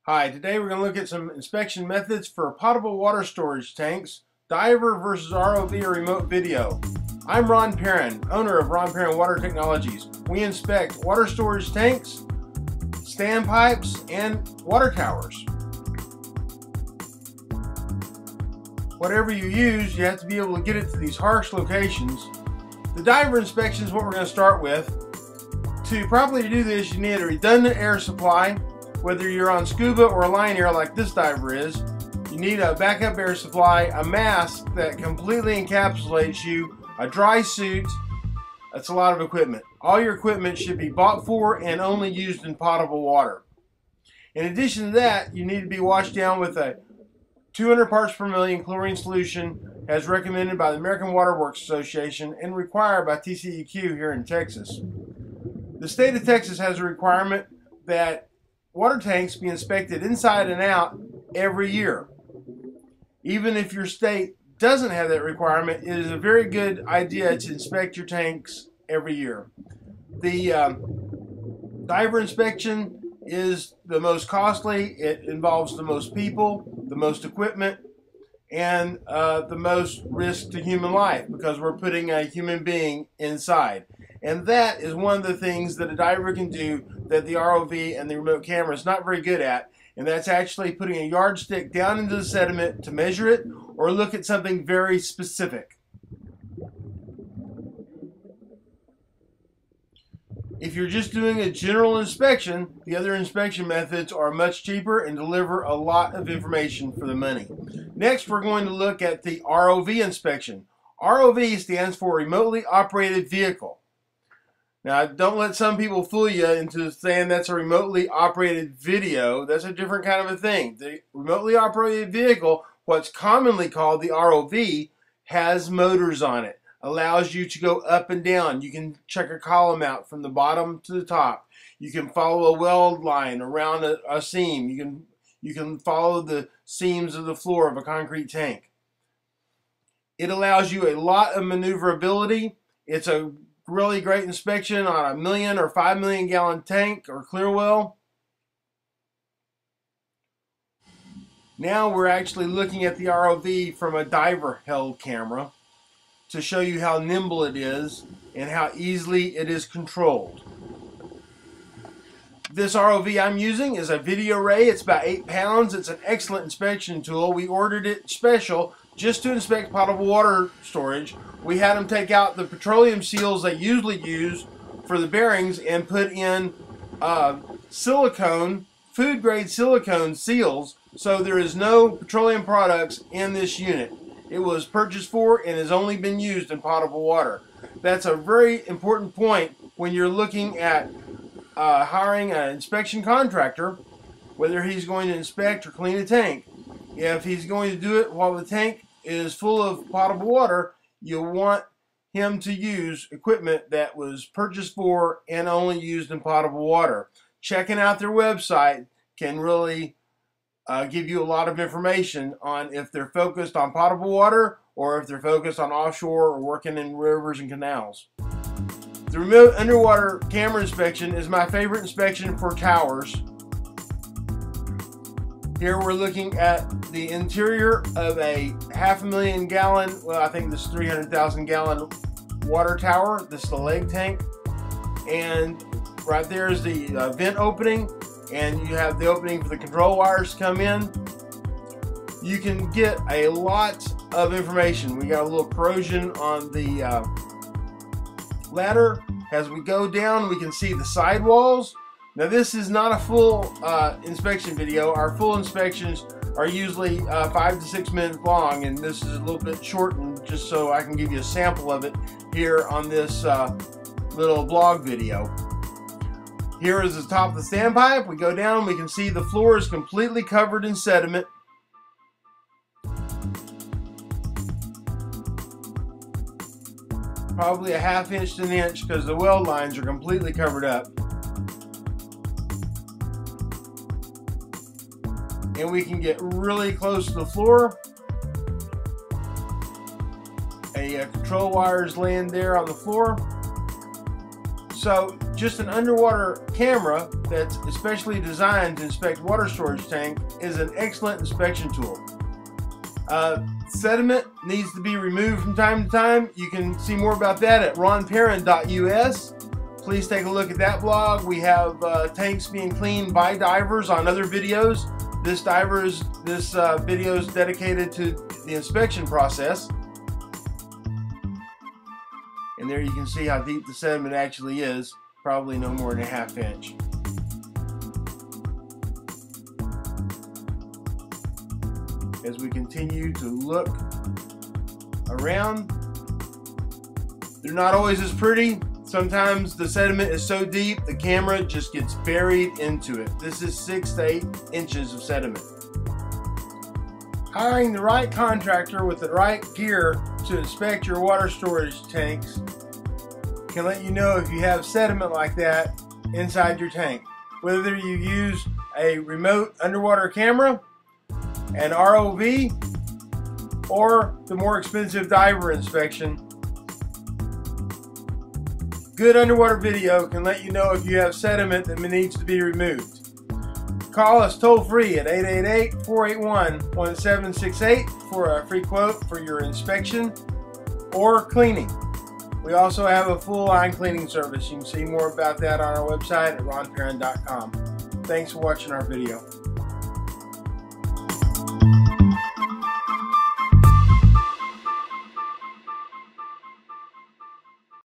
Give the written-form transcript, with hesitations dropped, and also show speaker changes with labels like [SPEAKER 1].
[SPEAKER 1] Hi, today we're going to look at some inspection methods for potable water storage tanks, diver versus ROV or remote video. I'm Ron Perrin, owner of Perrin Water Technologies. We inspect water storage tanks, standpipes, and water towers. Whatever you use, you have to be able to get it to these harsh locations. The diver inspection is what we're going to start with. To properly do this, you need a redundant air supply. Whether you're on scuba or line air like this diver is, you need a backup air supply, a mask that completely encapsulates you, a dry suit. That's a lot of equipment. All your equipment should be bought for and only used in potable water. In addition to that, you need to be washed down with a 200 parts per million chlorine solution as recommended by the American Water Works Association and required by TCEQ here in Texas. The state of Texas has a requirement that water tanks be inspected inside and out every year. Even if your state doesn't have that requirement, it is a very good idea to inspect your tanks every year. The diver inspection is the most costly. It involves the most people, the most equipment, and the most risk to human life because we're putting a human being inside. And that is one of the things that a diver can do that the ROV and the remote camera is not very good at, and that's actually putting a yardstick down into the sediment to measure it or look at something very specific. If you're just doing a general inspection, the other inspection methods are much cheaper and deliver a lot of information for the money. Next, we're going to look at the ROV inspection. ROV stands for Remotely Operated Vehicle. Now, don't let some people fool you into saying that's a remotely operated video. That's a different kind of a thing. The remotely operated vehicle, what's commonly called the ROV, has motors on it. Allows you to go up and down. You can check a column out from the bottom to the top. You can follow a weld line around a seam. You can follow the seams of the floor of a concrete tank. It allows you a lot of maneuverability. It's a really great inspection on a 1 million or 5 million gallon tank or clear well. Now we're actually looking at the ROV from a diver held camera to show you how nimble it is and how easily it is controlled. This ROV I'm using is a video ray. It's about 8 pounds. It's an excellent inspection tool. We ordered it special just to inspect potable water storage. We had them take out the petroleum seals they usually use for the bearings and put in silicone, food grade silicone seals, so there is no petroleum products in this unit. It was purchased for and has only been used in potable water. That's a very important point when you're looking at hiring an inspection contractor, whether he's going to inspect or clean a tank. If he's going to do it while the tank is full of potable water, you'll want him to use equipment that was purchased for and only used in potable water. Checking out their website can really give you a lot of information on if they're focused on potable water or if they're focused on offshore or working in rivers and canals. The remote underwater camera inspection is my favorite inspection for towers. Here we're looking at the interior of a 500,000 gallon, well I think this is 300,000 gallon water tower. This is the leg tank. And right there is the vent opening, and you have the opening for the control wires to come in. You can get a lot of information. We got a little corrosion on the ladder. As we go down, we can see the sidewalls. Now this is not a full inspection video. Our full inspections are usually 5 to 6 minutes long, and this is a little bit shortened just so I can give you a sample of it here on this little blog video. Here is the top of the standpipe. We go down, we can see the floor is completely covered in sediment. Probably a 1/2 inch to an inch because the weld lines are completely covered up. And we can get really close to the floor. A control wire is laying there on the floor. So just an underwater camera that's especially designed to inspect water storage tank is an excellent inspection tool. Sediment needs to be removed from time to time. You can see more about that at ronperrin.us. Please take a look at that blog. We have tanks being cleaned by divers on other videos. This video is dedicated to the inspection process. And there you can see how deep the sediment actually is, probably no more than a ½ inch. As we continue to look around, they're not always as pretty. Sometimes the sediment is so deep the camera just gets buried into it. This is 6 to 8 inches of sediment. Hiring the right contractor with the right gear to inspect your water storage tanks can let you know if you have sediment like that inside your tank. Whether you use a remote underwater camera, an ROV, or the more expensive diver inspection, good underwater video can let you know if you have sediment that needs to be removed. Call us toll-free at 888-481-1768 for a free quote for your inspection or cleaning. We also have a full line cleaning service. You can see more about that on our website at ronperrin.com. Thanks for watching our video.